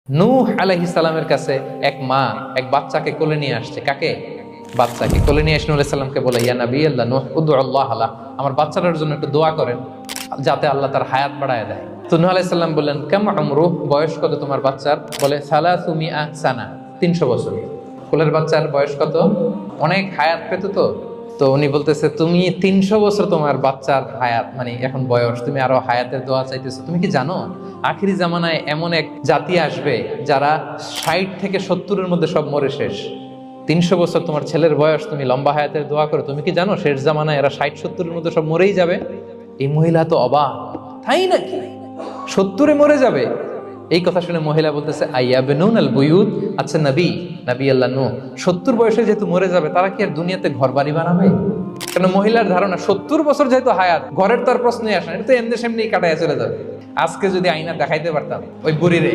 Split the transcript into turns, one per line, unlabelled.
নূহ আলাইহিস সালামের কাছে এক মা এক বাচ্চাকে কোলে নিয়ে আসছে। কাকে? বাচ্চাকে কোলে নিয়ে এসে নূহ আলাইহিস সালামকে বলে, ইয়া নবী আল্লাহ নূহ উদু আল্লাহ আলা, আমার বাচ্চাটার জন্য একটু দোয়া করেন যাতে আল্লাহ তার হায়াত বাড়ায় দেয়। তো নূহ আলাইহিস সালাম বললেন, কাম আমরুহ, বয়স কত তোমার বাচ্চার? বলে সালাসু মিআ সানা, 300 বছর। কোলের বাচ্চার বয়স কত? অনেক হায়াত পেত তো। তো উনি বলতেছে, তুমি 300 বছর তোমার বাচ্চার হায়াত, মানে এখন বয়স, তুমি আরো হায়াতের দোয়া চাইতেছো। তুমি কি জানো আখিরি জামানায় এমন এক জাতি আসবে যারা 60 থেকে 70-এর মধ্যে সব মরে শেষ। 300 বছর তোমার ছেলের বয়স, তুমি লম্বা হায়াতের দোয়া করো। তুমি কি জানো শেষ জামানায় এরা 60-70-এর মধ্যে সব মরেই যাবে? এই মহিলা তো অবাক, তাই নাকি 70-এ মরে যাবে? এই কথা শুনে মহিলা বলতেছে, আইয়া বেনুন আল বুয়ুত, আচ্ছা নবী আল্লাহ নূহ 70 বয়সে যেহেতু মরে যাবে, তারা কি আর দুনিয়াতে ঘর বাড়ি বানাবে? কেন মহিলার ধারণা 70 বছর যেহেতু হায়াত, ঘরের তো আর প্রশ্নই আসে না, এটা তো এমনি সেমনি কাটায় চলে যাবে। আজকে যদি আয়না দেখাইতে পারতাম ওই বুড়িরে,